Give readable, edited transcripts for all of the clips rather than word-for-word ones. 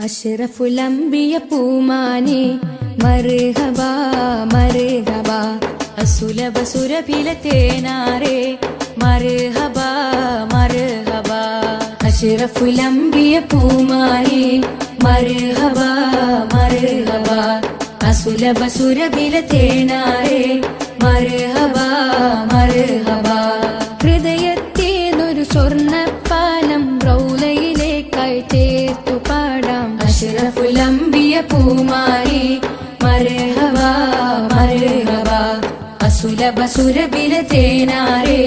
അഷ്റഫുൽ അംബിയ പൂമാനെ മർഹബാ മർഹബാ അസുലഭ സുരഭില തേനാരെ മർഹബാ മർഹബാ അഷ്റഫുൽ അംബിയ പൂമാനെ മർഹബാ മർഹബാ അസുലഭ സുരഭില തേനാരെ മർഹബാ മർഹബാ ഹൃദയത്തേനൊരു സ്വർണ്ണപ്പാലം റൗലയിലേക്കായി ചേർത്തു പാടാം അഷ്റഫുൽ അംബിയ പൂമാനെ മർഹബാ മർഹബാ അസുലഭ സുരഭില തേനാരെ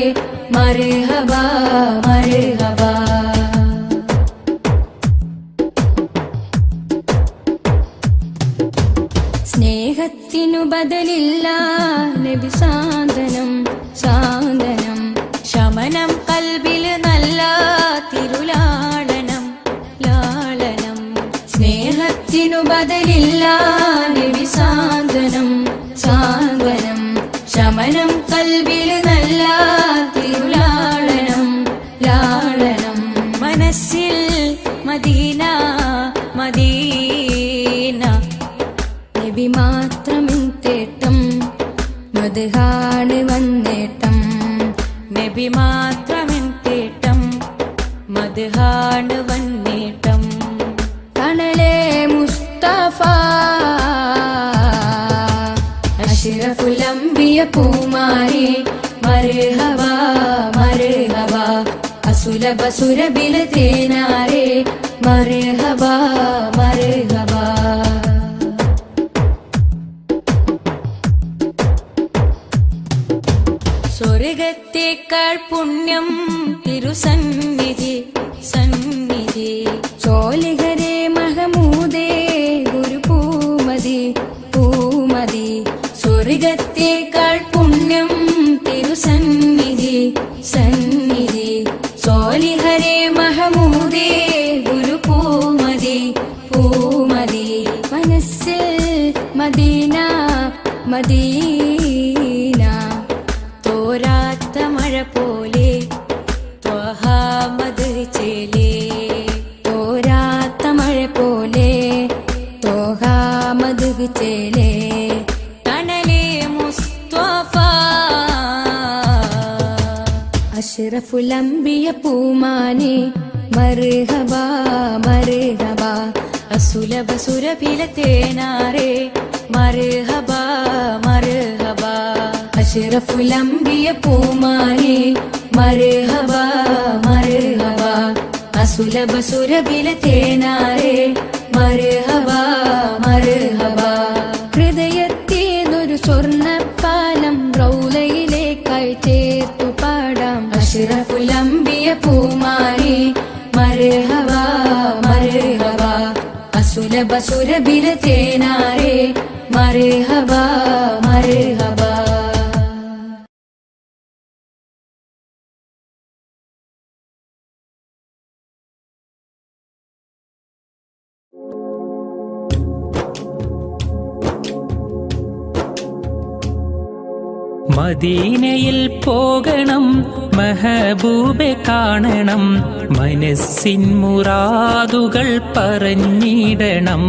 മർഹബാ മർഹബാ സ്നേഹത്തിനു ബദലില്ല നബി സാന്ത്വനം സാന്ത്വനം ശമനം കൽബിൽ നല്ല തിരുലാളനം ലാളനം സ്നേഹത്തിനു ബദലില്ല നബി സാന്ത്വനം സാന്ത്വനം ശമനം കൽബിൽ നല്ല തിരുലാളനം ലാളനം മനസ്സിൽ മദീന മദീന നബി മാത്രമിൻ തേട്ടം മദ്ഹാണ് വന്നേട്ടം നബി മാത്രമിൻ തേട്ടം മദ്ഹാണ് വന്നേട്ടം തണലേ മുസ്തഫ അഷ്റഫുൽ അംബിയ പൂമാനെ മർഹബാ മർഹബാ അസുലഭ സുരഭില തേനാരെ മർഹബാ മർഹബാ സ്വർഗത്തേക്കാൾ പുണ്യം തിരുസന്നിധി സന്നിധി ചോലിഹരേ മഹമൂദേ ഗുരു പൂമതി പൂമതി സ്വർഗത്തേക്കാൾ പുണ്യം തിരുസന്നിധി സന്നിധി ചോലിഹരേ മഹമൂദേ ഗുരു പൂമതി പൂമതി മനസ്സിൽ മദീന മദീന തോരാത്ത മഴ പോലെ ത്വഹാമദ് ചേലേ തോരാത്ത മഴ പോലെ ത്വഹാമദ് ചേലേ തണലേ മുസ്തഫ അഷ്റഫുൽ അംബിയ പൂമാനെ മർഹബാ മർഹബാ അസുലഭ സുരഭില തേനാരെ മർഹബാ മർഹബാ അഷ്റഫുൽ അംബിയ പൂമാനെ മർഹബാ മർഹബാ അസുലഭ സുരഭില തേനാരെ മർഹബാ മർഹബാ ഹൃദയത്തേനൊരു സ്വർണ്ണപ്പാലം റൗലയിലേക്കായി ചേർത്തു പാടാം അഷ്റഫുൽ അംബിയ പൂമാനെ മർഹബാ മർഹബാ അസുലഭ സുരഭില തേനാരെ മർഹബാ മർഹബാ മദീനയിൽ പോകണം മെഹബൂബെ കാണണം മനസ്സിൻ മുറാദുകൾ പറഞ്ഞിടണം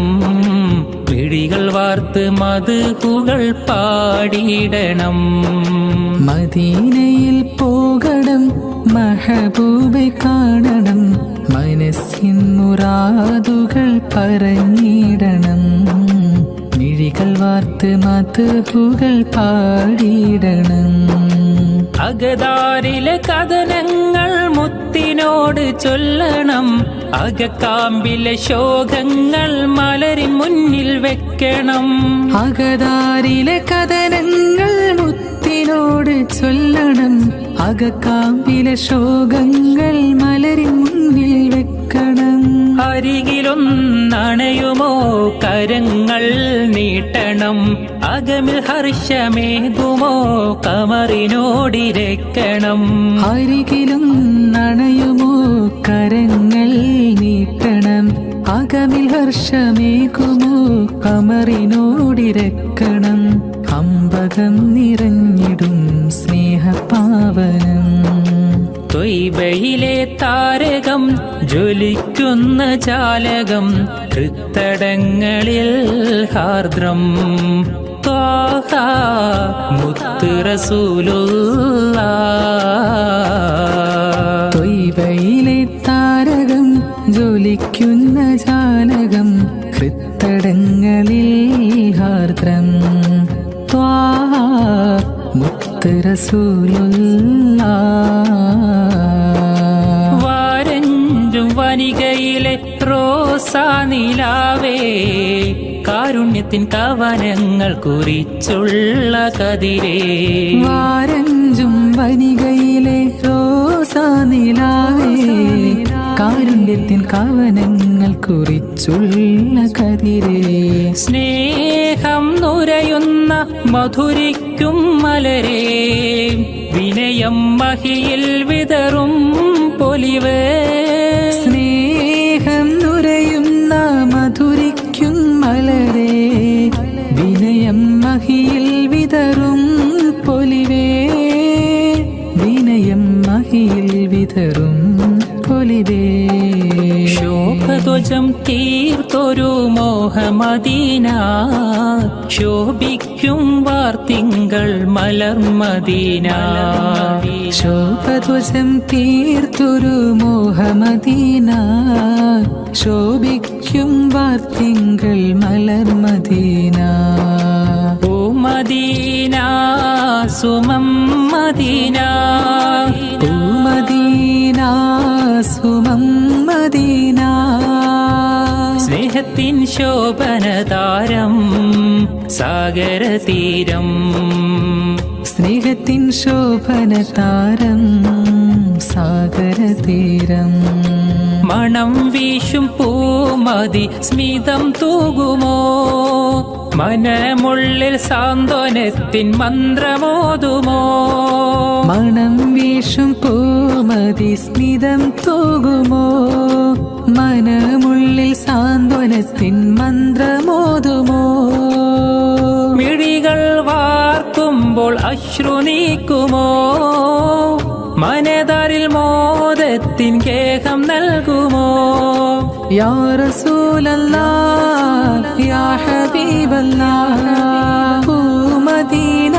മിഴികൾ വാർത്ത് മദ്ഹുകൾ പാടിയിടണം മദീനയിൽ പോകണം മെഹബൂബെ കാണണം മനസ്സിൻ മുറാദുകൾ പറഞ്ഞിടണം മിഴികൾ വാർത്ത് മദ്ഹുകൾ പാടിയിടണം അകതാരിലെ കഥനങ്ങൾ മുത്തിനോട് ചൊല്ലണം അകക്കാമ്പിലെ ശോകങ്ങൾ മലരി മുന്നിൽ വെക്കണം അകതാരിലെ കഥനങ്ങൾ മുത്തിനോട് ചൊല്ലണം അകക്കാമ്പിലെ ശോകങ്ങൾ മലരി മുന്നിൽ വെക്കണം അരികിലൊന്നണയുമോ കരങ്ങൾ നീട്ടണം അകമിൽ ഹർഷമേകുമോ കമറിനോടിരക്കണം അരികിലും നണയുമോ കരങ്ങൾ നീട്ടണം അകമിൽ ഹർഷമേകുമോ കമറിനോടിരക്കണം അമ്പകം നിറഞ്ഞിടും സ്നേഹപാവനം ത്വയ്ബയിലെ താരകം ജ്വലിക്കുന്ന ജാലകം ഹൃത്തടങ്ങളിൽ ഹാർദ്രം ത്വാഹ മുത്ത് റസൂലുള്ളാഹ്. ത്വയ്ബയിലെ താരകം ജ്വലിക്കുന്ന ജാലകം ഹൃത്തടങ്ങളിൽ ഹാർദ്രം ത്വാഹ മുത്ത് റസൂലുള്ളാഹ്. വാരഞ്ചും വനികയിലെ റോസാനിലാവേ കാരുണ്യത്തിൻ കവനങ്ങൾ കുറിച്ചുള്ള കതിരേ. വാരഞ്ചും വനികയിലെ റോസാനിലാവേ കാരുണ്യത്തിൻ കവനങ്ങൾ കുറിച്ചുള്ള കതിരേ. സ്നേഹം നുരയുന്ന മധുരിക്കും മലരേ വിനയം മഹിയിൽ വിതറും പൊലിവേ. സ്നേഹം നുരയുന്ന മധുരിക്കും മലരേ വിനയം മഹിയിൽ വിതറും പൊലിവേ. വിനയം മഹിയിൽ വിതറും പൊലിവേ. ശോഭധ്വജം തീർത്തൊരു മോഹമദീന ശോഭിക്കും വാർത്തിങ്കൾ മലർമദീന. ശോഭധ്വജം തീർത്തൊരു മോഹമദീന ശോഭിക്കും വാർത്തിങ്കൾ മലർമദീന. ഓ മദീന സുമം മദീന, ഓ മദീന സുമം മദീന. സ്നേഹത്തിൻ ശോഭനതാരം സാഗരതീരം. സ്നേഹത്തിൻ ശോഭനതാരം സാഗരതീരം. മണം വീശും പൂമതി സ്മിതം തൂകുമോ മനമുള്ളിൽ സാന്ത്വനത്തിൻ മന്ത്രമോതുമോ. മണം വീശും പൂമതി സ്മിതം തൂകുമോ മനമുള്ളിൽ സാന്ത്വനത്തിൻ മന്ത്രമോതുമോ. മിഴികൾ വാർക്കുമ്പോൾ അശ്രു നീക്കുമോ മനതാരിൽ മോദത്തിൻ കേഹം നൽകുമോ. യാ റസൂലല്ലാഹ് യാ ഹബീബല്ലാഹ് ഓ മദീന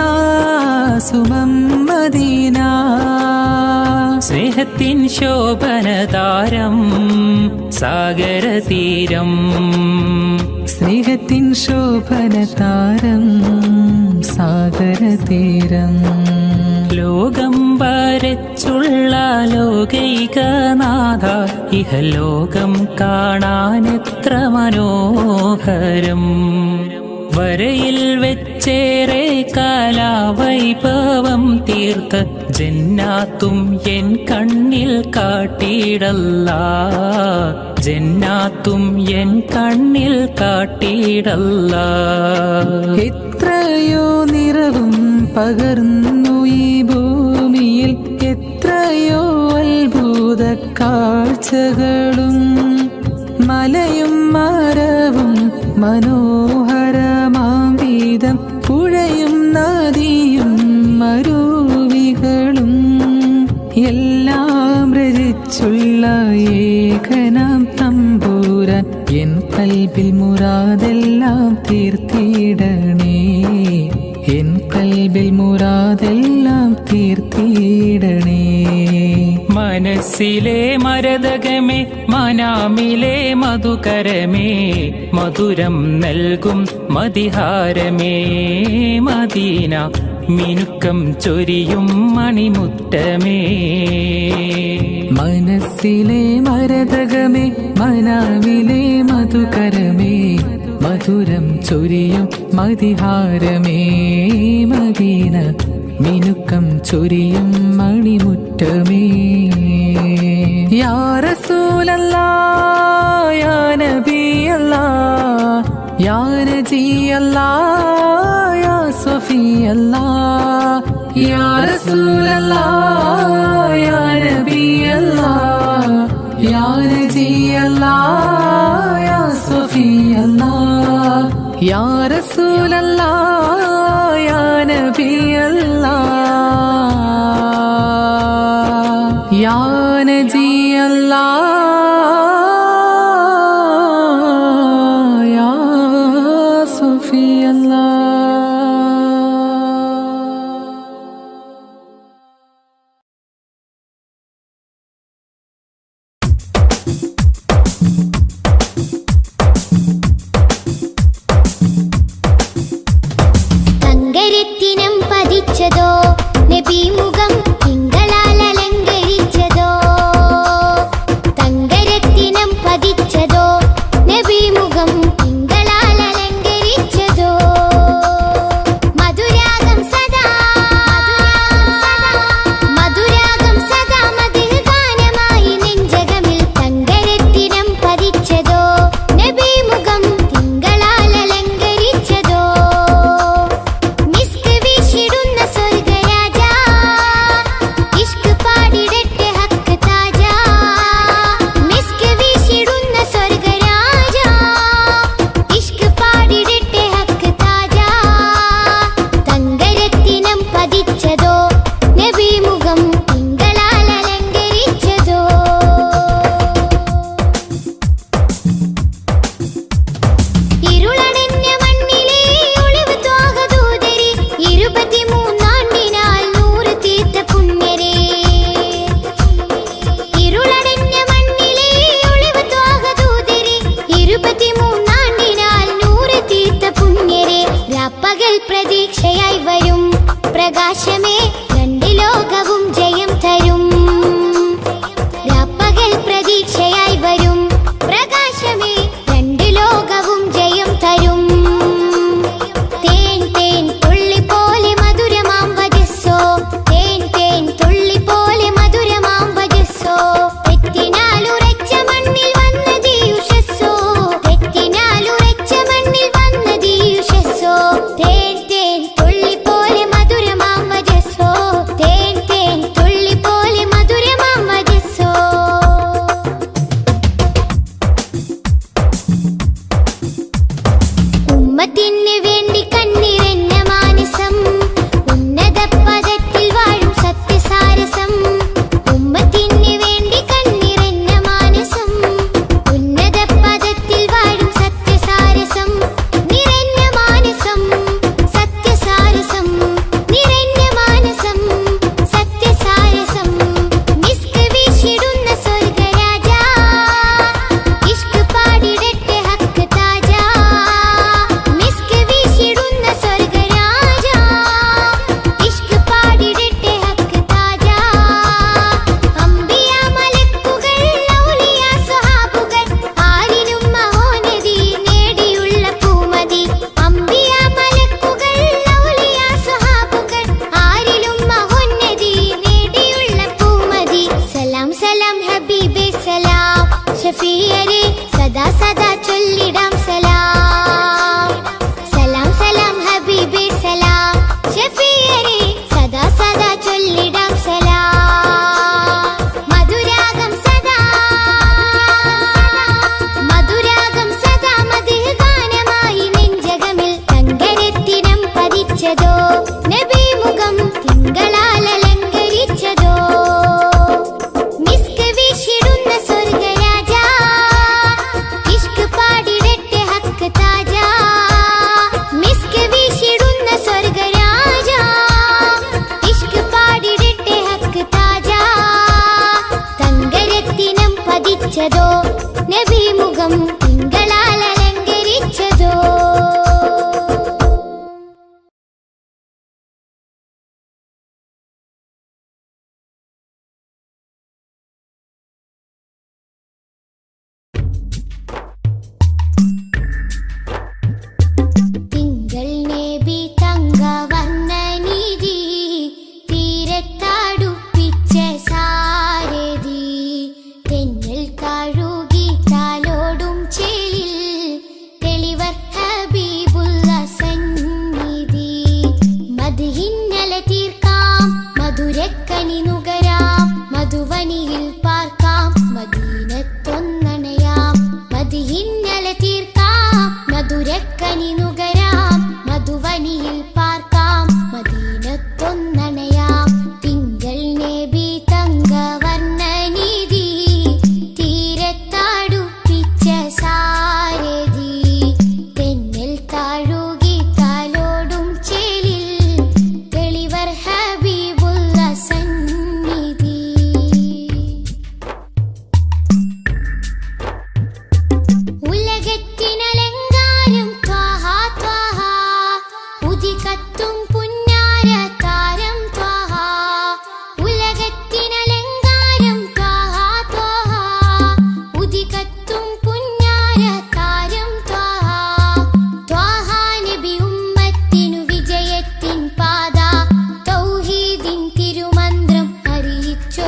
സുമം മദീന. സ്നേഹത്തിൻ ശോഭനതാരം സാഗരതീരം. സ്നേഹത്തിൻ ശോഭനതാരം സാഗരതീരം. ലോകം വരച്ചുള്ള ലോകൈകനാഥ ഇഹലോകം കാണാനെത്ര മനോഹരം. വരയിൽ വെച്ചേറെ കാലാവൈഭവം തീർത്ത ജന്നാത്തും എൻ കണ്ണിൽ കാട്ടിയിടല്ലാ. ജന്നാത്തും എൻ കണ്ണിൽ കാട്ടിയിടല്ലാ. എത്രയോ നിറവും പകർന്നു ഈ ഭൂമിയിൽ എത്രയോ അത്ഭുത കാഴ്ചകളും. മലയും മരവും മനോഹരമാം വീതം പുഴയും നദിയും മരുവികളും എല്ലാം രചിച്ചുള്ള ഏകനാം തമ്പുരാൻ എൻ കൽബിൽ മുറാദെല്ലാം തീർത്തിടണേ. എൻ കൽബിൽ മുറാദെല്ലാം തീർത്തിടണേ. മനസ്സിലെ മരതകമേ മനാമിലെ മധുകരമേ മധുരം നൽകും മതിഹാരമേ മദീന മിനുക്കം ചൊരിയും മണിമുറ്റമേ. മനസ്സിലെ മരതകമേ മനാവിലെ മധുകരമേ മധുരം ചൊരിയും മതിഹാരമേ മദീന മിനുക്കം ചൊരിയും മണിമുറ്റമേ. യാ റസൂലല്ലാഹ് യാ നബിയല്ലാഹ് യാ നജിയല്ലാഹ് യാ സ്വഫിയല്ലാഹ്. യാ റസൂലല്ലാഹ് യാ നബിയല്ലാഹ് യാ നജിയല്ലാഹ് യാ സ്വഫിയല്ലാഹ്. യാ റസൂലല്ലാഹ് യാ നബിയല്ലാഹ് യാ നജിയല്ലാഹ്. തങ്കരത്തിനം പതിച്ചതോ നബി മുഖം തിങ്കളാൽ അലങ്കരിച്ചതോ തങ്കരത്തിനം പതിച്ചതോ നബി മുഖം തിങ്കളാൽ അലങ്കരിച്ചതോ മധുരാഗം സദാ മധുഹ് ഗാനമായി നെഞ്ചകമിൽ തങ്കരത്തിനം പതിച്ചതോ നബി മുഖം തിങ്കളാൽ അലങ്കരിച്ചതോ മിസ്ക് വീശിടുന്ന സ്വർഗരാജ ഇഷ്ക് പാടിടട്ടെ ഹക്ക് താജ മിസ്ക് വീശിടുന്ന സ്വർഗരാജ ഇഷ്ക് പാടിടട്ടെ ഹക്ക് താജ തങ്കരത്തിനം പതിച്ചതോ നബി മുഖം തിങ്കളാൽ അലങ്കരിച്ചതോ ഇരുളടഞ്ഞ മണ്ണിലെ ഒളിവ് ത്വാഹദൂതരെ 23 നൂറ് തീർത്ത പുണ്യരെ ഇരുളടഞ്ഞ മണ്ണിലെ ഒളിവ് ത്വാഹദൂതരെ 23 നൂറ് തീർത്ത പുണ്യരെ രാപ്പകൽ പ്രതീക്ഷയായി വരും പ്രകാശമേ രണ്ട് ലോകവും ജയം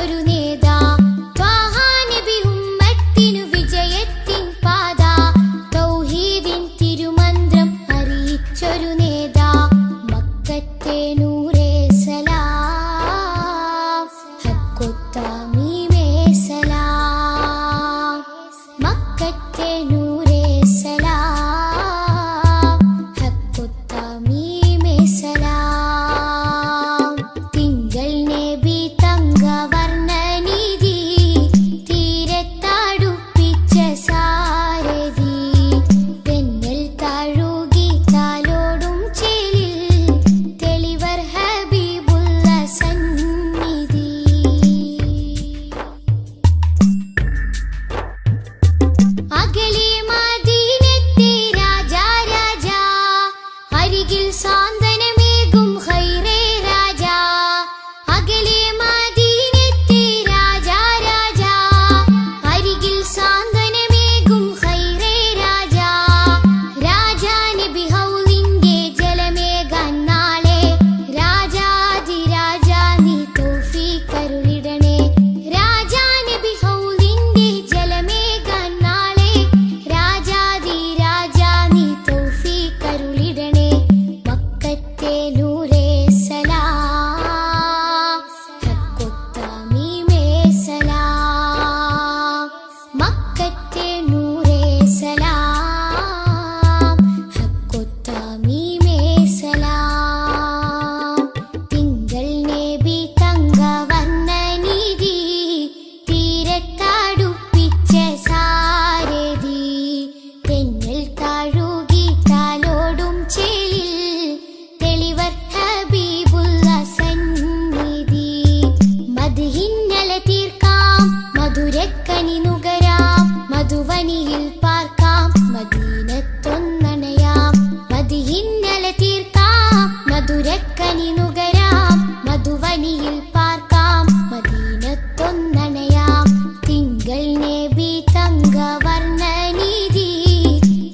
അറിയിച്ചൊരു നേതാ ത്വാഹ നബി ഉമ്മത്തിനു വിജയത്തിൻ പാത തൗഹീദിൻ തിരുമന്ത്രം അറിയിച്ചൊരു നേതാ മക്കത്തെ നൂറേ സലാം ഹക്കൊത്ത മീമേ സലാം മക്കത്തെ നൂറേ സലാം ഹക്കൊത്ത മീമേ സലാം തിങ്കൾ നബി തങ്കവർണ്ണനിധി തീരത്തടുപ്പിച്ച സാരഥി തെന്നൽ താഴുകി താലോടും ചേലിൽ തെളിവർ ഹബീബുള്ള സന്നിധി അകലെ മദീനത്തെ രാജാ രാജാ അരികിൽ സാന്ത്വനമേകും ഖൈറേ രാജാ അകലെ മദീനത്തെ രാജാ രാജാ അരികിൽ സാന്ത്വനമേകും ഖൈറേ രാജാ രാജാ നബി ഹൗലിന്റെ ജലമേകാൻ നാളെ രാജാതിരാജാ നീ തൗഫീഖ് അരുളിടണേ രാജാ നബി ഹൗലിന്റെ ജലമേകാൻ നാളെ രാജാതിരാജാ നീ തൗഫീഖ് അരുളിടണേ മക്കത്തെ നൂറേ സലാം ഹക്കൊത്ത മീമേ സലാം മക്കത്തെ നൂറേ സലാം ഹക്കൊത്ത മീമേ സലാം തിങ്കൾ നബി തങ്കവർണ്ണനിധി തീരത്തടുപ്പിച്ച സാരഥി തെന്നൽ താഴുകി താലോടും ചേലിൽ തെളിവർ ഹബീബുള്ള സന്നിധി മദ്ഹിന്നല തീർക്കാം മധുരക്കനി നുകരാം മധുവനിയിൽ പാർക്കാം മദീനത്തൊന്നണയാം മദ്ഹിന്നല തീർക്കാം മധുരക്കനി നുകരാം മധുവനിയിൽ പാർക്കാം മദീനത്തൊന്നണയാം തിങ്കൾ നബി തങ്കവർണ്ണനിധി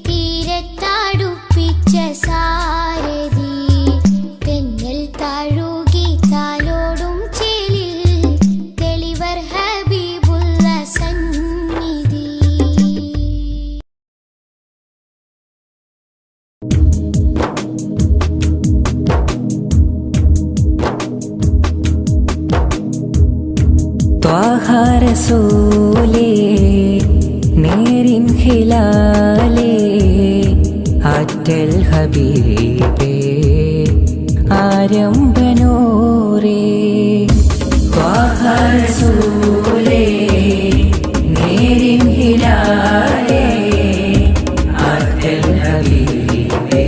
തീരത്തടുപ്പിച്ച സാരഥി തെന്നൽ താഴുകി താലോടും ചേലിൽ തെളിവർ ഹബീബുള്ള സന്നിധി ത്വാഹ റസൂലേ നേരിൻ ഹിലാലേ ആറ്റൽ ഹബീബേ ആരംഭനൂരേ ത്വാഹ റസൂലേ നേരിൻ ഹിലാലേ ആറ്റൽ ഹബീബേ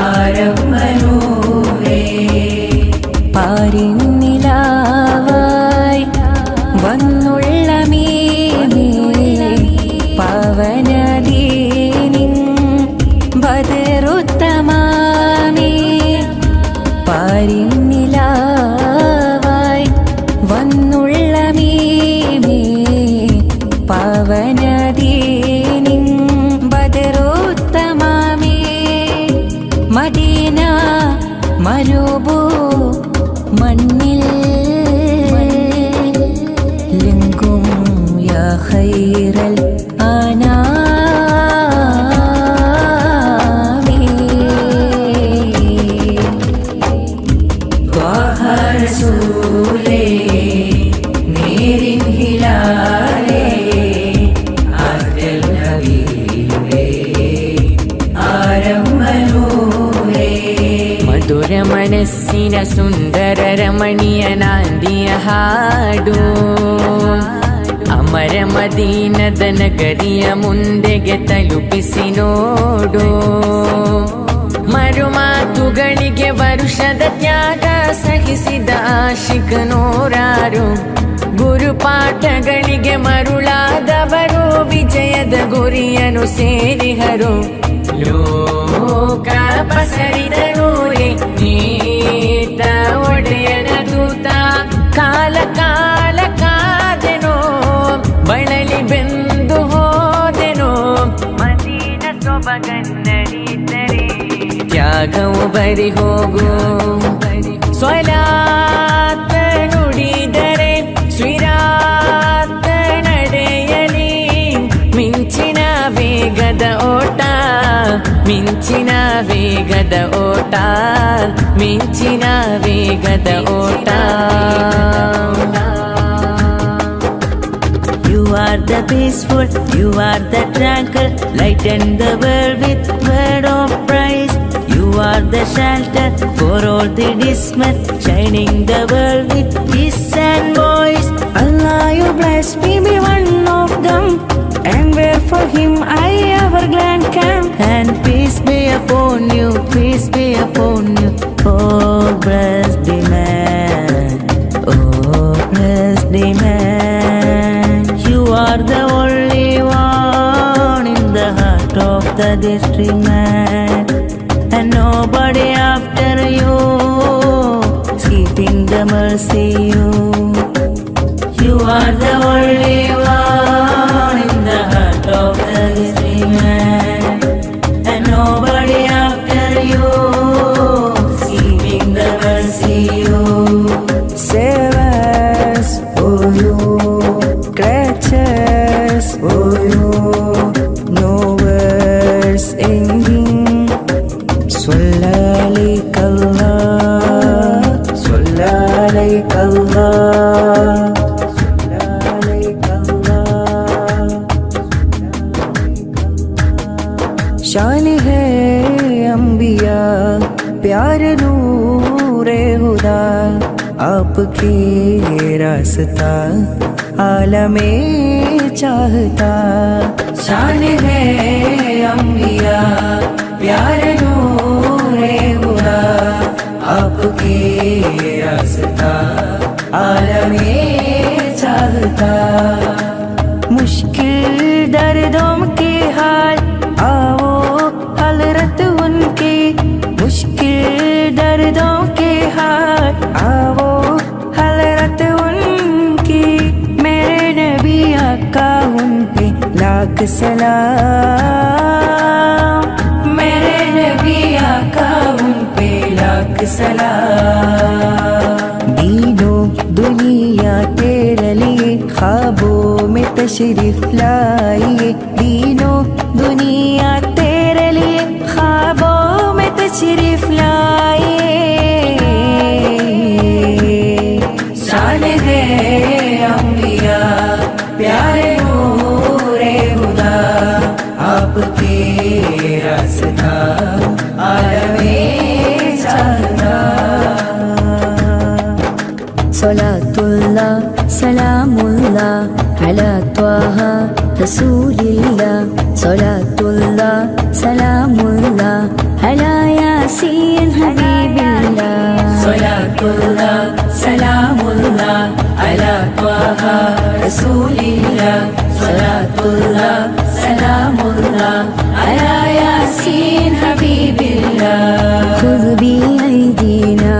ആരംഭനൂരേ പാരിന്നിലാവായി വന്നുള്ള മീമേ പവനദീനിൻ ബദറുത്തമാമേ പാരിന്നിലാവായി വന്നുള്ള മീമേ പവനദീനിൻ ബദറുത്തമാമേ മദീന മരുഭൂ മണ്ണിൽ ലിംഗും യാ ഖൈറൽ ആനാമി ത്വാഹ റസൂലേ നേരിൻ ഹിലാലേ ആറ്റൽ ഹബീബേ ആരംഭനൂരേ മധുര മനസ്സിന സുന്ദര രമണീയ നാന്ദിയ ಹಾಡು ಅಮರ ಮದೀನದ ನಗರಿಯ ಮುಂದೆಗೆ ತಲುಪಿಸಿ ನೋಡು ಮರುಮಾತುಗಳಿಗೆ ವರುಷದ ತ್ಯಾಗ ಸಹಿಸಿದ ಆಶಿಕ ನೂರಾರು ಗುರುಪಾಠಗಳಿಗೆ ಮರುಳಾದವರು ವಿಜಯದ ಗುರಿಯನ್ನು ಸೇರಿಹರು ಲೋಕ ಪಸರಿದರೂರೇ ನೀತ ಒಡೆಯನ ದೂತ ಕಾಲ ಕಾಲ ಕಾದೆನೋ ಬಳಲಿ ಬೆಂದು ಹೋದೆನೋ ಮದೀನ ಸೊಬಗನ್ನಡಿದರೆ ತ್ಯಾಗವು ಬರಿ ಹೋಗು ಸ್ವಲಾತ ನುಡಿದರೆ വേഗത ഓട്ടം. You are the peaceful, you are the tranquil, lighten the world with word of praise. You are the shelter for all the dismal, shining the world with peace and voice. Allah, you bless me, be one of them, and where for him I ever glad come. And peace be upon you, peace be upon you, oh blessed the man, oh blessed the man. You are the only one in the heart of the district man, and nobody after you, keeping the mercy you. You are the only one in the heart of the district man, and nobody after you, keeping the mercy you. Save us, oh you, scratches, oh you, no words ending. Sallallahu शान है अंबिया प्यार नूरे खुदा आपकी रास्ता आलमे चाहता. शान है अंबिया प्यार नूरे खुदा आपकी रास्ता आलमे चाहता. मुश्किल दर्दों के हाल आओ हजरत उनके, मुश्किल दर्दों के हाल आओ हजरत उनकी. मेरे नबी आका उन पे लाख सलाम, मेरे नबी आका उन पे लाख सलाम. दीनो दुनिया तेरे लिए ख्वाबों में तशरीफ लाइए, दीनो दुनिया तेरे लिए ख्वाबों में तशरीफ लाइए. शान है अंबिया प्यारे नूरे खुदा आपके रास्ता आलमे चाहता. सलातुल्लाह सलामुल्लाह अला त्वाहा रसूलिल्लाह, सलातुल्लाह सलामुल्लाह अला यासीन हबीबिल्लाह. सलातुल्लाह सलामुल्लाह अला त्वाहा रसूलिल्लाह, सलातुल्लाह सलामुल्लाह अला यासीन हबीबिल्लाह. खुद भी ऐदीना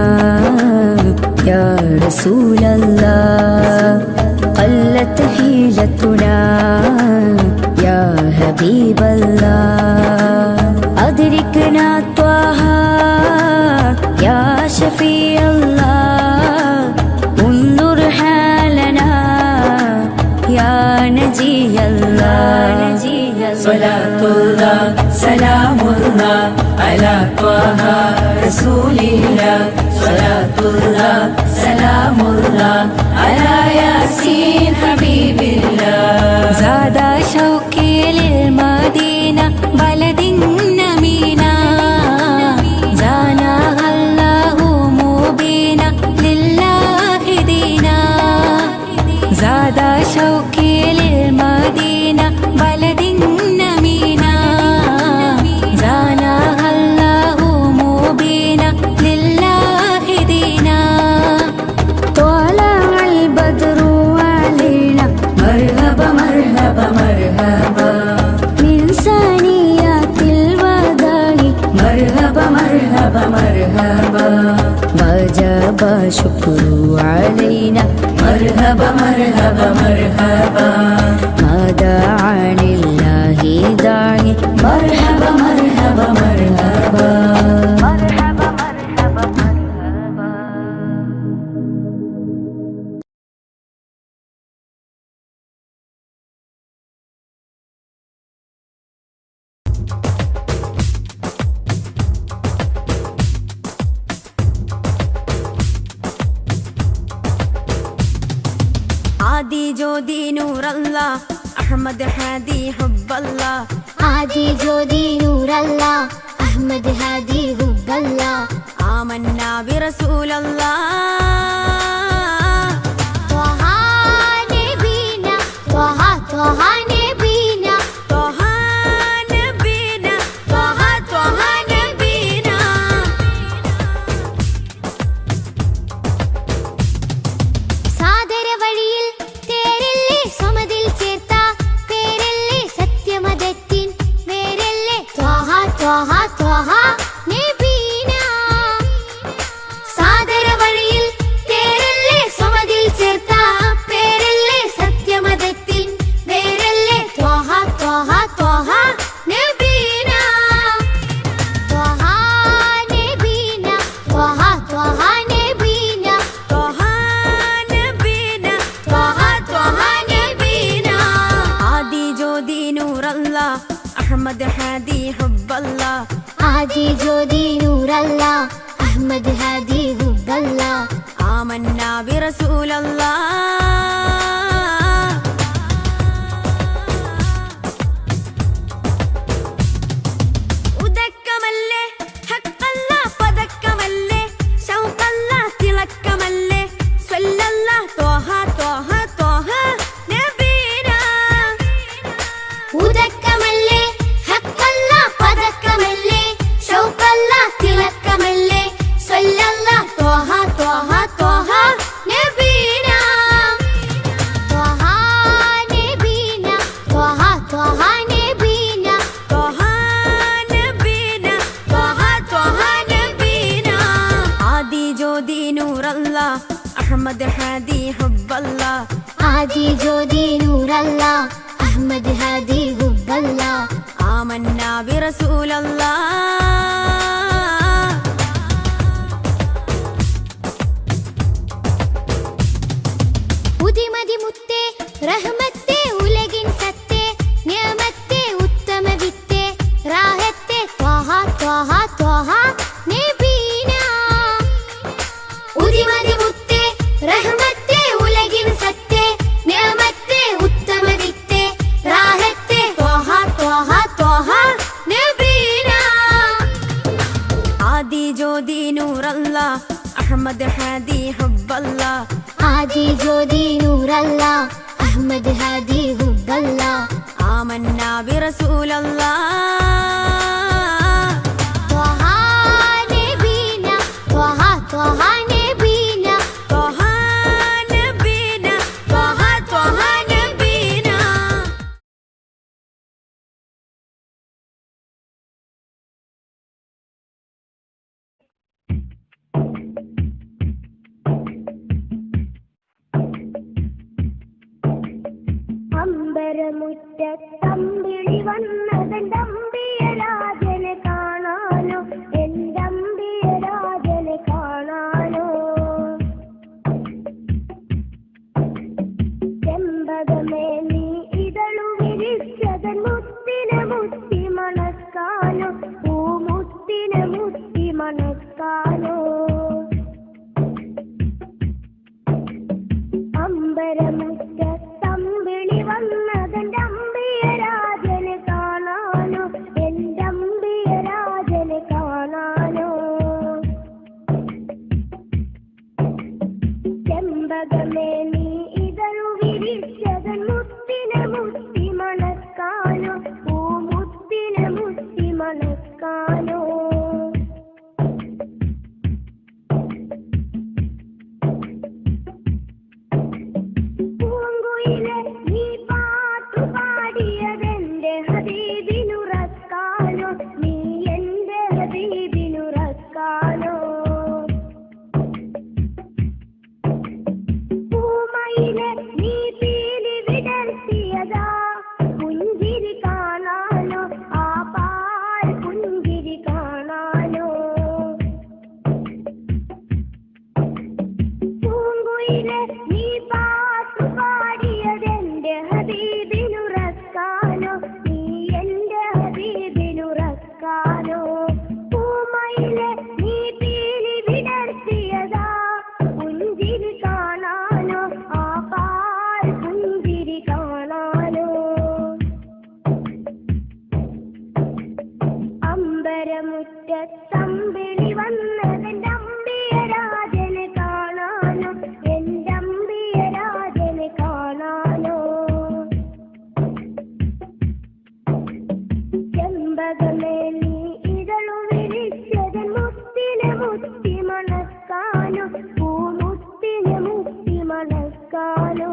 या रसूल अल्लाह, قلت حيلتنا يا حبيب الله. أدركنا طه يا شفيع الله، انظر حالنا يا نجي الله. صلاة الله سلام الله على طه رسول الله، صلاة الله سلام الله على ياسين حبيب الله. زاد شوقي للمدينة بلد نمينا، زانها الله مبينا لله دينا. زاد شوقي للمدينة بلد نمينا، زانها الله مبينا لله دينا. طلع البدر علينا مرحبا مرحبا مرحبا من ثنيات الوداع، مرحبا مرحبا مرحبا وجب شكر علينا، مرحبا مرحبا مرحبا ما دعا لله داعي، مرحبا مرحبا مرحبا. ആദി ജ്യോതി നൂറല്ലാ അഹ്മദ് ഹാദി ഹുബ്ബല്ലാ ആദി ജ്യോതി നൂറല്ലാ അഹ്മദ് ഹാദി ഹുബ്ബല്ലാ ആമന്നാ ബിറസൂലല്ലാ ത്വഹ നബീന ത്വഹ ത്വഹ നബീന ത്വഹ നബീന ത്വഹ ത്വഹ നബീന സാദര വഴിയിൽ തേരല്ലേ സമതിൽ ചേർത്ത പേരല്ലേ സത്യമതത്തിൻ വേരല്ലേ ത്വഹ ത്വഹ ത്വഹ നബീന സാദര വഴിയിൽ തേരല്ലേ സമതിൽ ചേർത്ത പേരല്ലേ സത്യമതത്തിൻ വേരല്ലേ ത്വഹ ത്വഹ ത്വഹ നബീന ത്വഹ നബീന ത്വഹ ത്വഹ നബീന ത്വഹ നബീന ത്വഹ ത്വഹ നബീന ആദി ജ്യോതി നൂറല്ലാ അഹ്മദ് ഹാദി ഹുബ്ബല്ലാ ആദി ജ്യോതി നൂറല്ലാ അഹ്മദ് ഹാദി ഹുബ്ബല്ലാ ആമന്നാ ബിറസൂലല്ലാ ഉദക്കമല്ലേ ഹഖല്ലാ പദക്കമല്ലേ ശൗഖല്ലാ തിളക്കമല്ലേ സ്വല്ലല്ലാ ത്വഹ ത്വഹ ത്വഹ നബീന ഉദക്കമല്ലേ ഹഖല്ലാ പദക്കമല്ലേ ശൗഖല്ലാ തിളക്കമല്ലേ സ്വല്ലല്ലാ ത്വഹ ത്വഹ ത്വഹ നബീന ത്വഹ നബീന ത്വഹ ത്വഹ നബീന ത്വഹ നബീന ത്വഹ ത്വഹ നബീന ആദി ജ്യോതി നൂറല്ലാ അഹ്മദ് ഹാദി ഹുബ്ബല്ലാ ആദി ജ്യോതി നൂറല്ലാ അഹ്മദ് ഹാദി ഹുബ്ബല്ലാ ആമന്നാ ബിറസൂലല്ലാ ഉദിമതി മുത്തേ റഹ്മത്തേ ഉലകിൻ സത്തേ നിയമത്തേ ഉത്തമ വിത്തേ റാഹത്തേ ത്വഹ ത്വഹ ത്വഹ നബീന ഉദിമതി മുത്തേ റഹ്മത്തേ ഉലകിൻ സത്തേ നിയമത്തേ ഉത്തമ വിത്തേ റാഹത്തേ ത്വഹ ത്വഹ ത്വഹ നബീന ആദി ജ്യോതി നൂറല്ലാ അഹ്മദ് ഹാദി ഹുബ്ബല്ലാ ആദി ജ്യോതി നൂറല്ലാ അഹ്മദ് ഹാദി ഹുബ്ബല്ലാ ആമന്നാ ബിറസൂലല്ലാ ത്വഹ നബീന ത്വഹ ത്വഹ നബീന ത്വഹ നബീന ത്വഹ ത്വഹ നബീന അമ്പരമുറ്റത്തമ്പിളി വന്നതമ്പി പൂങ്കുയിൽ ചാർത്താനോ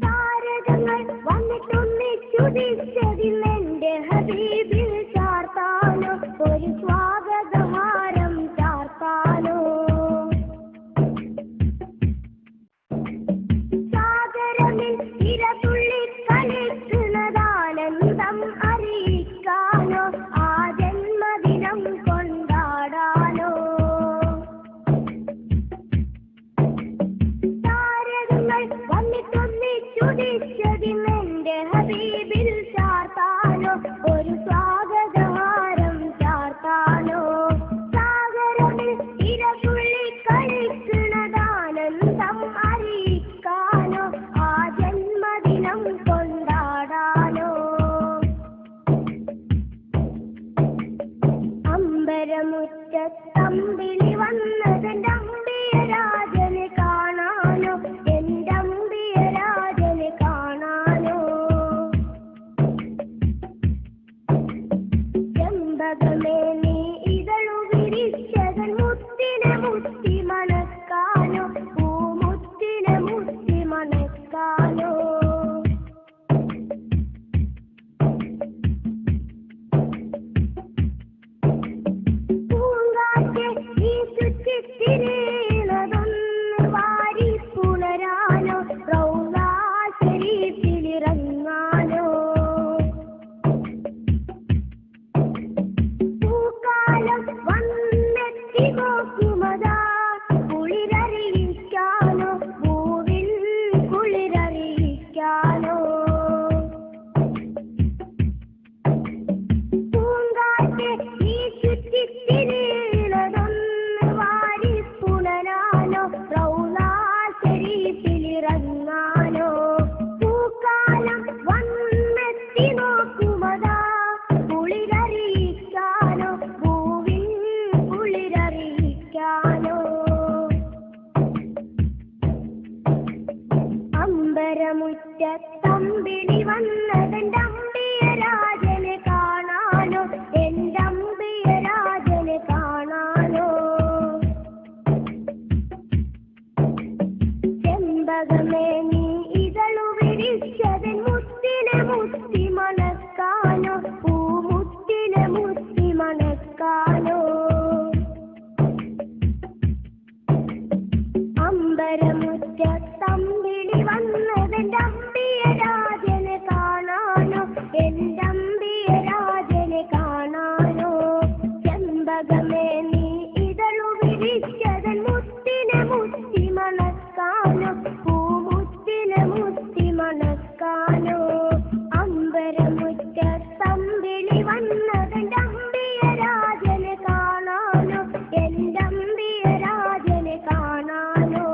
താരകങ്ങൾ വന്നിട്ടൊന്നിച്ചുദിച്ചതിന്നെന്റെ ഹബീബിൽ ചാർത്താനോ ഒരു സ്വാഗതഹാരം ചാർത്താനോ സാഗരമിൽ ഇരതുള്ളി കളിക്കുന്നതാനന്ദം അറിയിക്കാനോ ആ ജന്മദിനം കൊണ്ടാടാനോ താരകങ്ങൾ വന്നിട്ടൊന്നിച്ചുദിച്ചതിന്നെന്റെ ഹബീബിൽ ചാർത്താനോ ഒരു സ്വാഗതഹാരം ചാർത്താനോ സാഗരമിൽ ഇരതുള്ളി കളിക്കുന്നതാനന്ദം അറിയിക്കാനോ ആ ജന്മദിനം കൊണ്ടാടാനോ അമ്പരമുറ്റത്തമ്പിളി വന്നതെന്റെ അമ്പിയരാജനെ കാണാനോ എന്റെ അമ്പിയരാജനെ കാണാനോ ചെമ്പകമേ നീ ഇതളു വിരിച്ചതൻ മുത്തിനെ മുത്തി മണക്കാനോ പൂമുത്തിനെ മുത്തി മണക്കാനോ പൂങ്കാറ്റ് ഈ ചുറ്റിത്തിരിയുന്നതൊന്ന് വാരി പുണരാനോ റൗളാ ശരീഫിലിറങ്ങാനോ പൂക്കാലം വന്നെത്തി നോക്കുമതാ കുളിരറിയിക്കാനോ പൂവിൽ കുളിരറിയിക്കാനോ പൂങ്കാറ്റ് ഈ ചുറ്റിത്തിരിയുന്നതൊന്ന് വാരി പുണരാനോ റൗളാ ശരീഫിലിറങ്ങാനോ പൂക്കാലം വന്നെത്തി നോക്കുമതാ കുളിരറിയിക്കാനോ പൂവിൽ കുളിരറിയിക്കാനോ അമ്പരമുറ്റത്തമ്പിളി വന്നതെന്റെ അമ്പിയരാജനെ കാണാനോ എന്റെ അമ്പിയരാജനെ കാണാനോ ചെമ്പകമേ നീ ഇതളു വിരിച്ചതൻ മുത്തിനെ മുത്തി മണക്കാനോ പൂമുത്തിനെ മുത്തി മണക്കാനോ അമ്പരമുറ്റത്തമ്പിളി വന്നതെന്റെ അമ്പിയരാജനെ കാണാനോ എന്റെ അമ്പിയരാജനെ കാണാനോ ചെമ്പകമേ നീ ഇതളു വിരിച്ചതൻ മുത്തിനെ മുത്തി മണക്കാനോ പൂമുത്തിനെ മുത്തി മണക്കാനോ അമ്പരമുറ്റത്തമ്പിളി വന്നതെന്റെ അമ്പിയരാജനെ കാണാനോ എന്റെ അമ്പിയരാജനെ കാണാനോ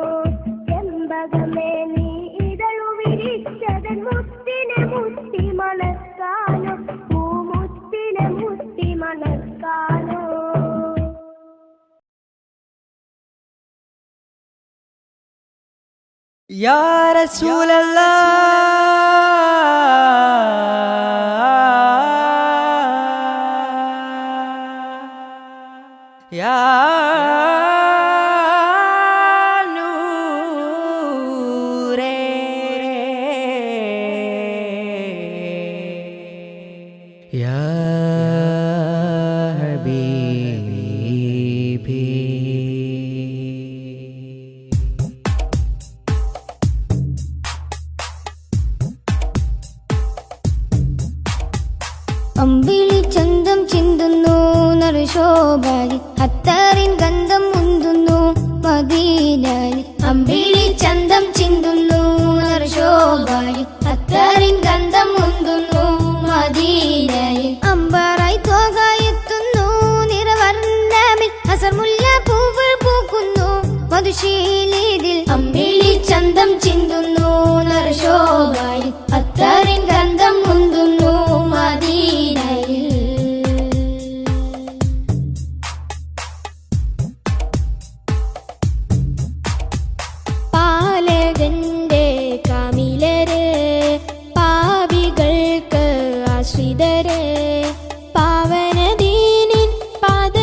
ചെമ്പകമേ നീ ഇതളു വിരിച്ചതൻ മുത്തിനെ മുത്തി മണക്കാനോ പൂമുത്തിനെ മുത്തി മണക്കാനോ യാ റസൂലല്ലാ യാ നൂറേ യാ ഹബീബി അമ്പിളി ചന്തം ചിന്തുന്നു നറുശോഭാലി അത്താറിൻ ഗന്ധം മുന്തുന്നു മദീനാലി അമ്പിളി ചന്തം ചിന്തുന്നു നറുശോഭാലി അത്താറിൻ ഗന്ധം മുന്തുന്നു മദീനാലി അമ്പറായി തോകായെത്തുന്നു നിറവർണ്ണമിൽ അസർമുല്ല പൂവ് പൂക്കുന്നു മധുശീലിതിൽ അമ്പിളി ചന്തം ചിന്തുന്നു നറുശോഭാലി അത്താറിൻ ഗന്ധം മുന്തുന്നു മദീനയിൽ പാലകന്റെ കാമിലരെ പാപികൾക്ക് ആശ്രിതരെ പാവനദീനിൻ പാത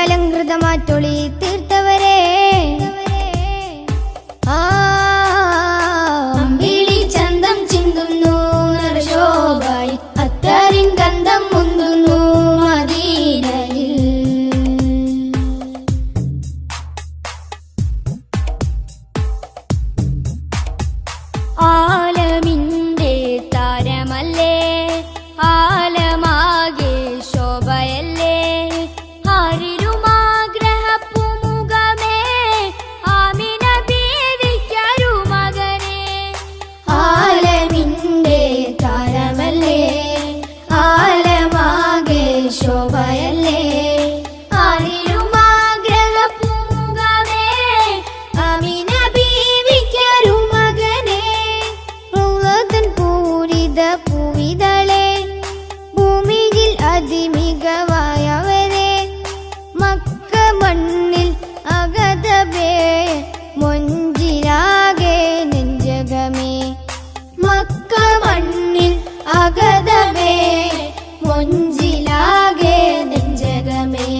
അലങ്കൃതമാറ്റൊളി തീർത്തവരെ അമ്പിളി ചന്തം ചിന്തുന്നു നറുശോഭായി അത്തറിൻ ഗന്ധം മുന്തുന്നു മദീനയിൽ. ആലമിന്റെ താരമല്ലേ ആലമാകെ ശോഭയല്ലേ ആരിരുമാഗ്രഹപ്പുമുഖമേ ആമിന ബീവിക്കൊരു മകനെ. ആലമിന്റെ താരമല്ലേ ആലമാകെ ശോഭയല്ലേ ആരിരുമാഗ്രഹപ്പുമുഖമേ ആമിന ബീവിക്കൊരു മകനെ. പൂരിത പൂവിതളെ ഭൂമിയിൽ അതിമികവായവരെ മക്ക മണ്ണിൽ അഗതവേ മൊഞ്ചിലാകെ നെഞ്ചകമേ. മക്ക മണ്ണിൽ അഗതവേ മൊഞ്ചിലാകെ നെഞ്ചകമേ.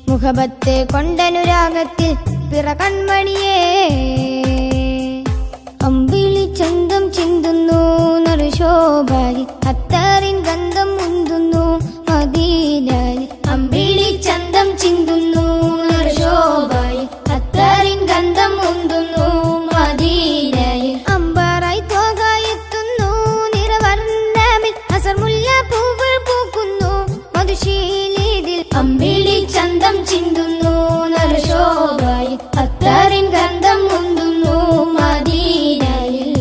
മുഖബത്തെ കൊണ്ടനുരാഗത്തിൽ പിറ കൺമണിയേ അമ്പിളി ചന്തം ചിന്തുന്നു നറുശോഭായി അത്തറിൻ ഗന്ധം മുന്തുന്നു മദീനയിൽ. അമ്പിളി ചന്തം ചിന്തുന്നു നറുശോഭായി അത്തറിൻ ഗന്ധം മുന്തുന്നു മദീനയിൽ. അമ്പറായി തോകായെത്തുന്നു നിറവർണ്ണമിൽ അസർമുല്ല പൂവ് പൂക്കുന്നു മധുശീലിതിൽ. അമ്പിളി ചന്തം ചിന്തുന്നു നറുശോഭായി അത്തറിൻ ഗന്ധം മുന്തുന്നു മദീനയിൽ.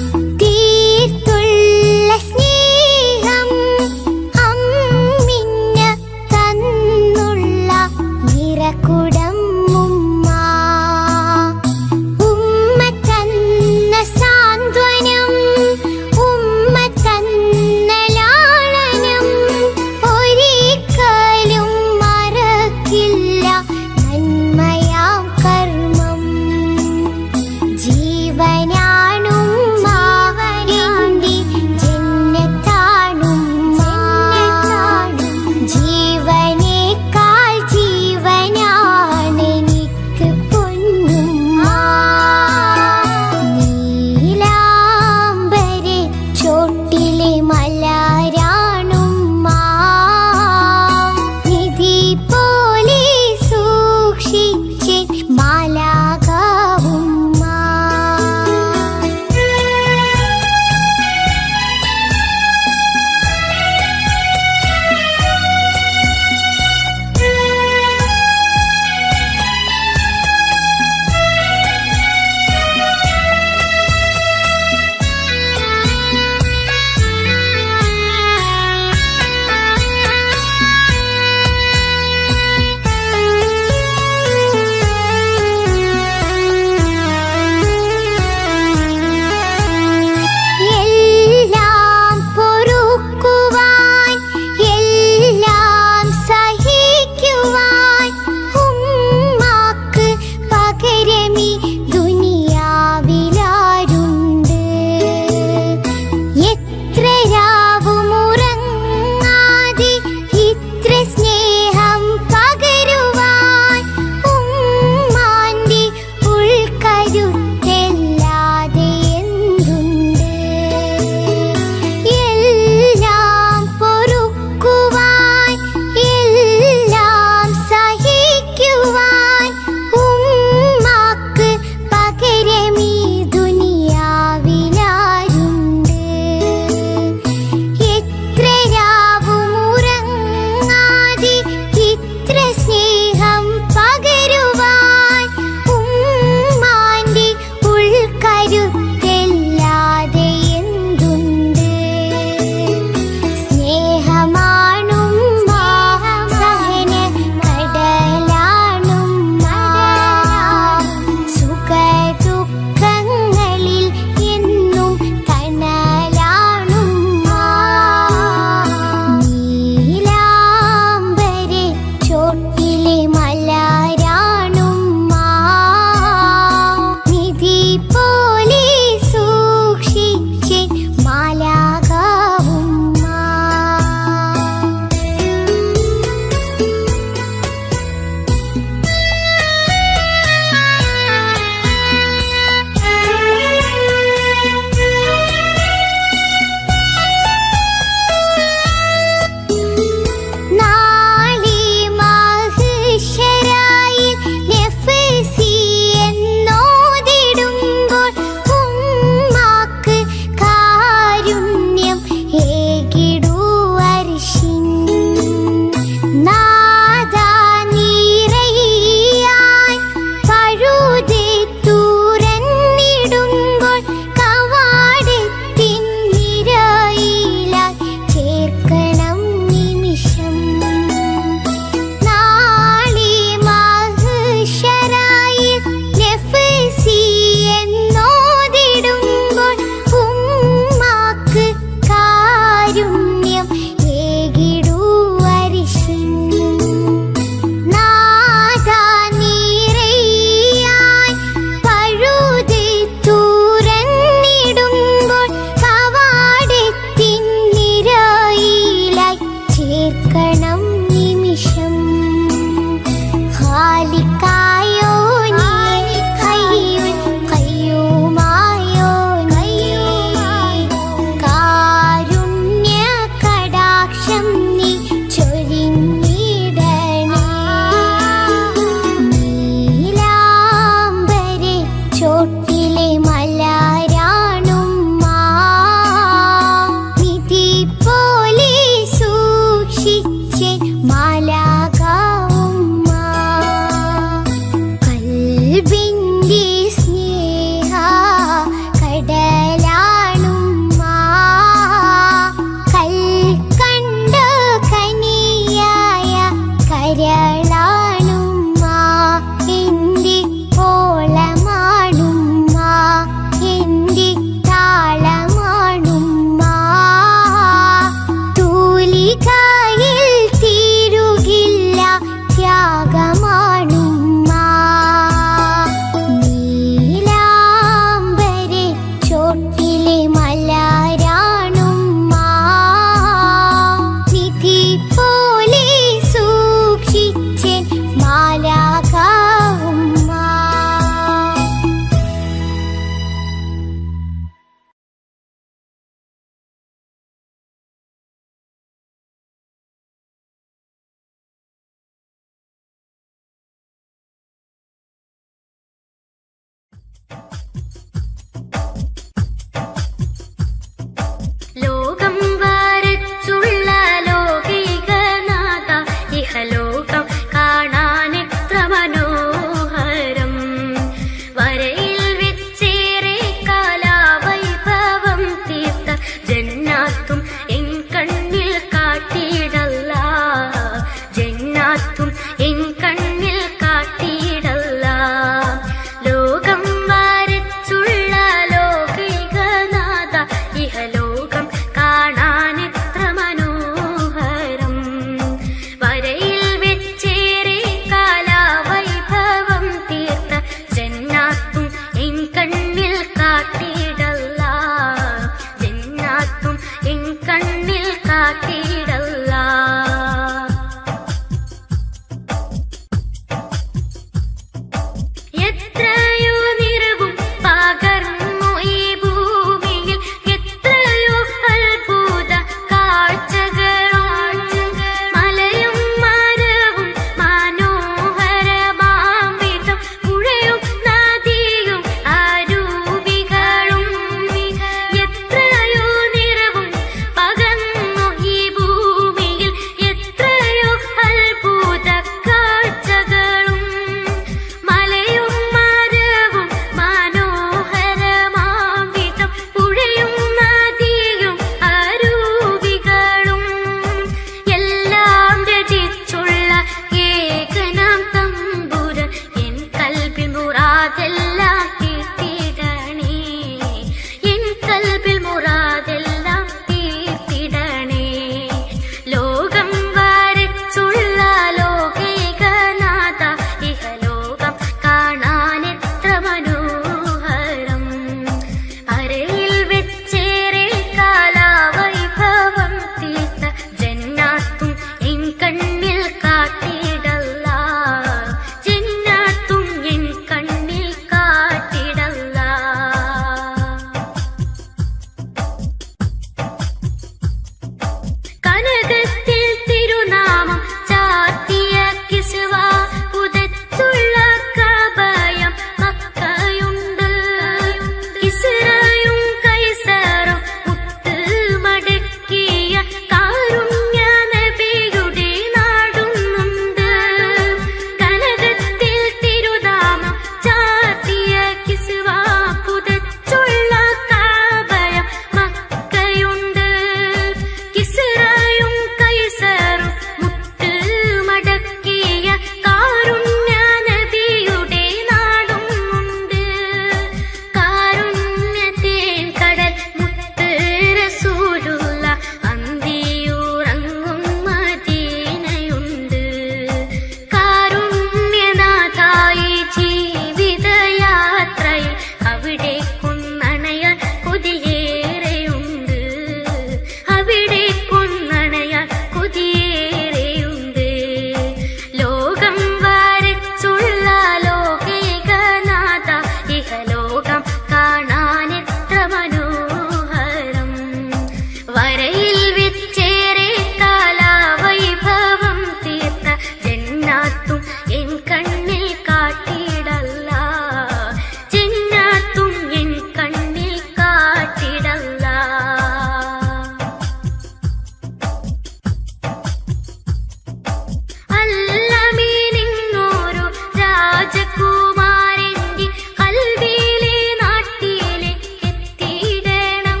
രാജകുമാരന്റെ കൽബിലെ നാട്ടിലെ എത്തിയിടണം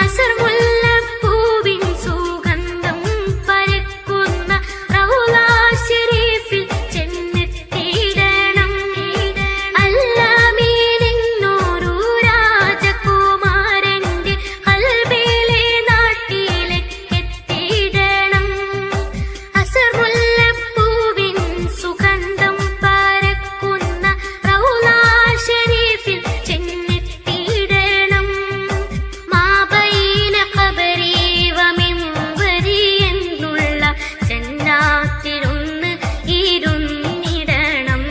അസർ മുല്ലപ്പൂവിൻ സുഗന്ധം പരക്കുന്ന റൗള ശരീഫിൽ ചെന്നെത്തിയിടണം അല്ലാമീനെന്നൊരു രാജകുമാരന്റെ കൽബിലെ നാട്ടിലെ എത്തിയിടണം അസർ മുല്ലപ്പൂവിൻ സുഗന്ധം പരക്കുന്ന റൗള ശരീഫിൽ ചെന്നെത്തിയിടണം മാബൈന ഖബരി വമിൻബരി എന്നുള്ള ജന്നാത്തിലൊന്ന് ഇരുന്നിടണം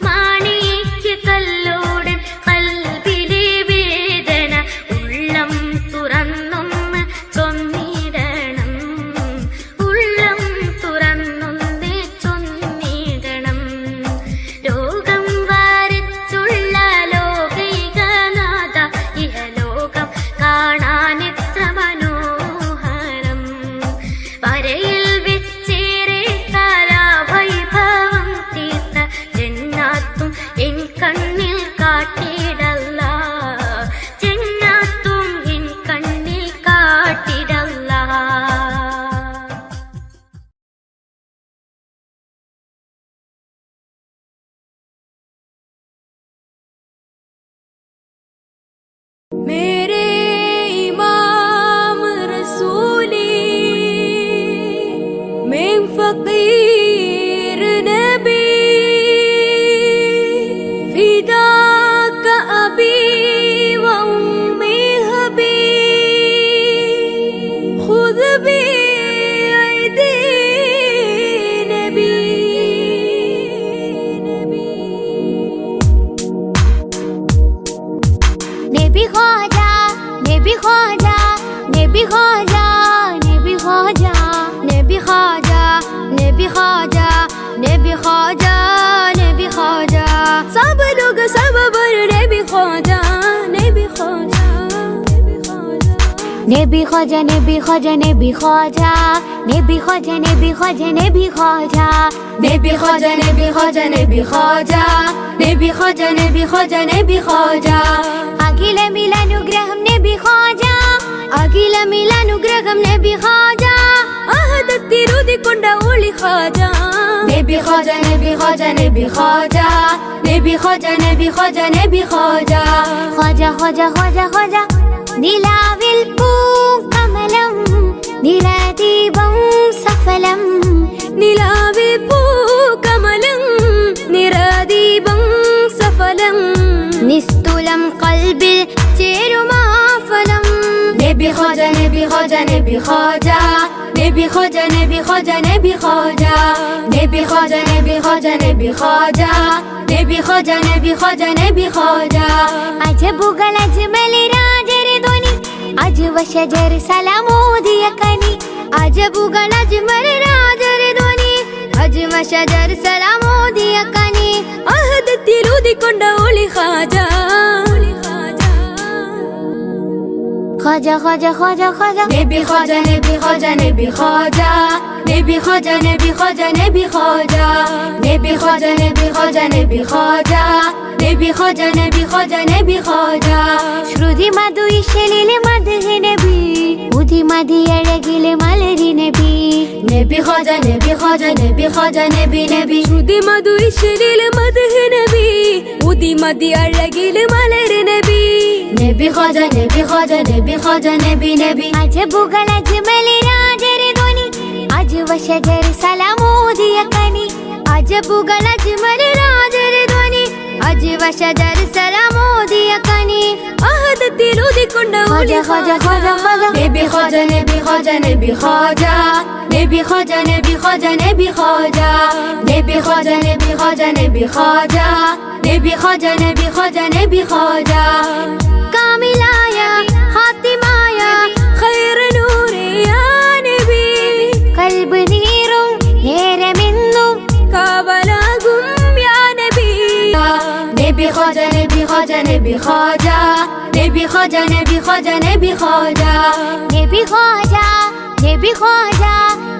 മാണിക്യ കല്ലോടൻ കൽബിലെ വേദന ഉള്ളം തുറന്നൊന്ന് ചൊന്നിടണം ഉള്ളം തുറന്നൊന്ന് ചൊന്നിടണം ലോകം വരച്ചുള്ള ലോകൈകനാഥ ഇഹലോകം കാണാനെത്ര മനോഹരം വരയിൽ വെച്ചേറെ കലാവൈഭവം തീർത്ത ജന്നാത്തും എൻ കണ്ണിൽ കാട്ടിടല്ല ജന്നാത്തും എൻ കണ്ണിൽ കാട്ടിടല്ല मेरे इमाम रसूली मैं फकीर नबी फिदाक अबी व उम्मी हबी खुद बियदी नबी नबी ख्वाजा नबी ख्वाजा नबी ख्वाजा नबी ख्वाजा नबी ख्वाजा नबी ख्वाजा नबी ख्वाजा नबी ख्वाजा सब लोग सब बर नबी ख्वाजा नबी ख्वाजा नबी ख्वाजा नबी ख्वाजा नबी ख्वाजा नबी ख्वाजा नबी ख्वाजा नबी ख्वाजा नबी ख्वाजा नबी ख्वाजा नबी ख्वाजा नबी ख्वाजा नबी ख्वाजा नबी ख्वाजा അഖില മിലാനുഗ്രഹം നബി ഖാജ അഖില മിലാനുഗ്രഹം നബി ഖാജ അഹദത്തിരുതിക്കൊണ്ട ഒളി ഖാജ നബി ഖാജ നബി ഖാജ നബി ഖാജ നബി ഖാജ നബി ഖാജ നബി ഖാജ ഖാജ ഖാജ ഖാജ ഖാജ നിലാവിൽ പൂക്കമലം നിറദീപം സഫലം നിലാവിൽ പൂക്കമലം നിറദീപം സഫലം നിസ്തുലം കൽബിൽ ചേരുമാഫലം നബി ഖാജ നബി ഖാജ നബി ഖാജ നബി ഖാജ നബി ഖാജ നബി ഖാജ നബി ഖാജ നബി ഖാജ നബി ഖാജ നബി ഖാജ നബി ഖാജ നബി ഖാജ അജബുകൾ അജ്മൽ രാജരെ ധ്വനി അജ്വ ശജർ സലാമോദിയ കനി അജബുകൾ അജ്മൽ രാജരെ ധ്വനി അജ്വ ശജർ സലാമോദിയ കനി അഹദത്തിരുതിക്കൊണ്ട ഒളി ഖാജ ഖാജ ഖാജ ഖാജ ഖാജ നബി ഖാജ നബി ഖാജ നബി ഖാജ നബി ഖാജ നബി ഖാജ നബി ഖാജ നബി ഖാജ നബി ഖാജ നബി ഖാജ നബി ഖാജ നബി ഖാജ നബി ഖാജ ശ്രുതി മധു ഇശലിലെ മദ്ഹ് നബി ഉദി മതി അഴകിലെ മലരി നബി നബി ഖാജ നബി ഖാജ നബി ഖാജ നബി നബി ശ്രുതി മധു ഇശലിലെ മദ്ഹ് നബി ഉദി മതി അഴകിലെ മലരി നബി നബി ഖാജ നബി ഖാജ നബി ഖാജ നബി നബി അജബുകൾ അജ്മൽ രാജരെ ധ്വനി അജ്വ ശജർ സലാമോദിയ കനി അജബുകൾ അജ്മൽ രാജരെ ധ്വനി അജ്വ ശജർ സലാമോദിയ കനി അഹദത്തിരുതിക്കൊണ്ട ഖാജ ഖാജ ഖാജ ഖാജ നബി ഖാജ നബി ഖാജ നബി ഖാജ നബി ഖാജ നബി ഖാജ നബി ഖാജ നബി ഖാജ നബി ഖാജ നബി ഖാജ നബി ഖാജ നബി ഖാജ നബി ഖാജ കാമിലായ ഹാത്തിമായ ഖൈർ നൂറേ യാ നബി കൽബ് നീറും നേരമെന്നും കാവലാകും യാ നബി നബി ഖാജ നബി ഖാജ നബി ഖാജ നബി ഖാജ നബി ഖാജ നബി ഖാജ നബി ഖാജ നബി ഖാജ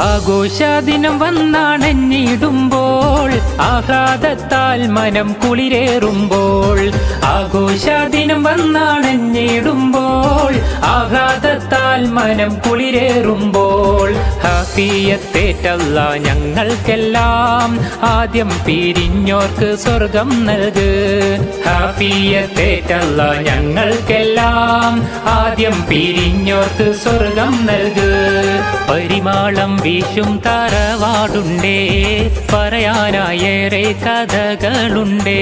ആഘോഷദിനം വന്നാണഞ്ഞിടുമ്പോൾ ആഹ്ലാദത്താൽ മനം കുളിരേറുമ്പോൾ ആഘോഷദിനം വന്നാണഞ്ഞിടുമ്പോൾ ആഹ്ലാദത്താൽ മനം കുളിരേറുമ്പോൾ ഹാഫിയത്തേറ്റല്ല ഞങ്ങൾക്കെല്ലാം ആദ്യം പിരിഞ്ഞോർക്ക് സ്വർഗം നൽക് ഹാഫിയത്തേറ്റല്ല ഞങ്ങൾക്കെല്ലാം ആദ്യം പിരിഞ്ഞോർക്ക് സ്വർഗം നൽക് പരിമാളം വീശും തറവാടുണ്ടേ പറയാനായേറെ കഥകളുണ്ടേ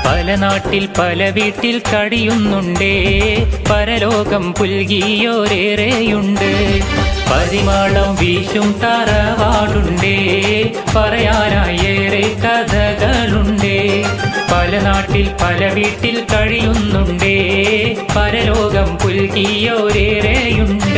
പല നാട്ടിൽ പല വീട്ടിൽ കഴിയുന്നുണ്ടേ പരലോകം പുൽകിയോരേറെയുണ്ട് പരിമാളം വീശും തറവാടുണ്ടേ പറയാനായേറെ കഥകളുണ്ടേ പല നാട്ടിൽ പല വീട്ടിൽ കഴിയുന്നുണ്ടേ പരലോകം പുൽകിയോരേറെയുണ്ട്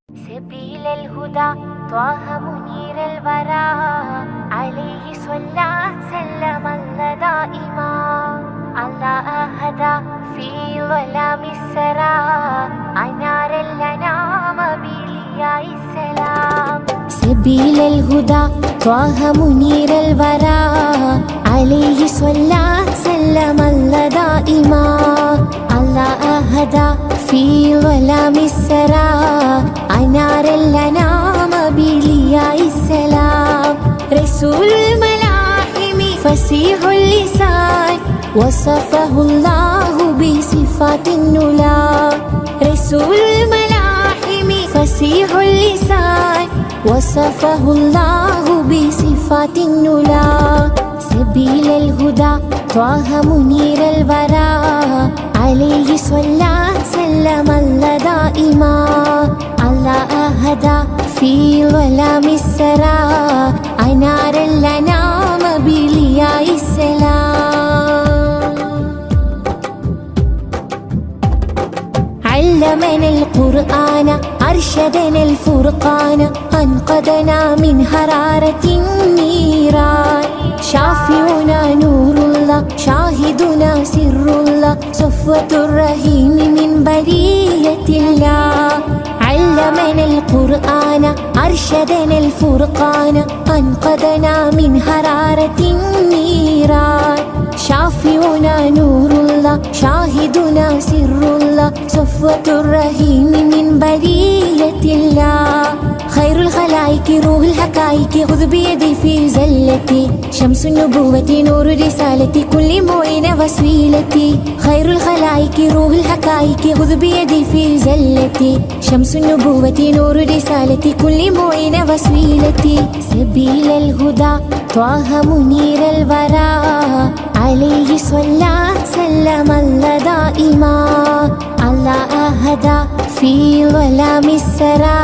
سبيل الهدى طه منير الورى عليه صلى سلم الله دائما الله أهدى في ظلام السرى أنار الأنام بلياء السلام سبيل الهدى طه منير الورى عليه صلى سلم الله دائما الله أهدى في ظلام السرى أنار الأنام بلياء السلام رسول الملاحم فصيح اللسان وصفه الله بصفات النلا رسول الملاحم فصيح اللسان وصفه الله بصفات النلا سبيل الهدى طه منير الورى عليه صلى سلم الله دائما الله أهدى في ظلام السرى أنار الأنام بلياء السلام علمنا القرآن أرشدنا الفرقان أنقذنا من حرارة النيران شافعنا نور الله شاهدنا سر الله صفوة الرحيم من برية الله علمنا القرآن أرشدنا الفرقان أنقذنا من حرارة النيران شافعنا نور الله شاهدنا سر الله صفوة الرحيم من برية الله خير الخلائق روح الحقائق خذ بيدي في زلتي شمس النبوة نور رسالتي كل معين وسيلتي خير الخلائق روح الحقائق خذ بيدي في زلتي شمس النبوة نور رسالتي كل معين وسيلتي سبيل الهدى طه منير الورى عليه صلى سلم الله دائما الله أهدى في ظلام السرى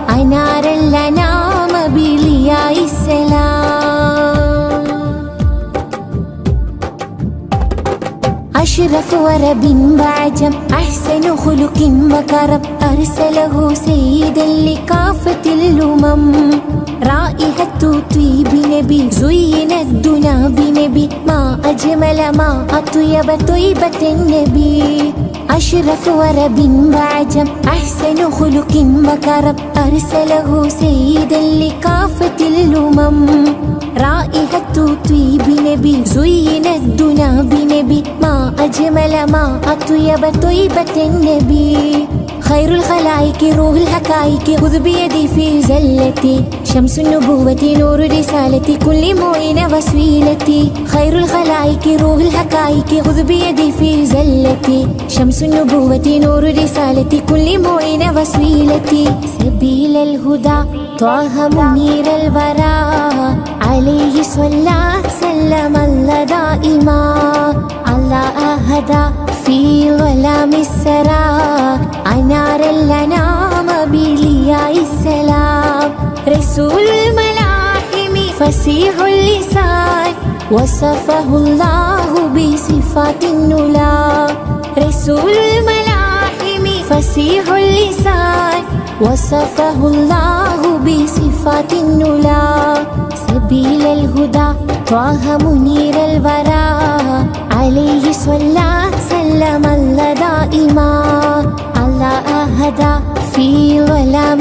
أنار الأنام بلياء السلام أشرف ورب بعجم أحسن خلق وكرم أرسله سيدا لكافة الأمم رائحة طيب نبي زين الدنا بنبي ما أجمل ما أطيب طيبة النبي أشرف ورب بعجم أحسن خلق وكرم أرسله سيدا لكافة الأمم رائحة طيب نبي زين الدنا بنبي ما أجمل ما أطيب طيبة النبي خير الخلائق روح الحقائق خذ بيدي في زلتي شمس النبوة نور رسالتي كل معين وسيلتي خير الخلائق روح الحقائق خذ بيدي في زلتي شمس النبوة نور رسالتي كل معين وسيلتي سبيل الهدى طه منير الورى عليه صلى سلم الله دائما الله أهدى في ظلام السرى أنار الأنام بلياء السلام رسول الملاحم فصيح اللسان وصفه الله بصفات النلا رسول الملاحم فصيح اللسان وصفه الله بصفات النلا سبيل الهدى طه منير الورى عليه صلى سلم الله دائما الله أهدى في ظلام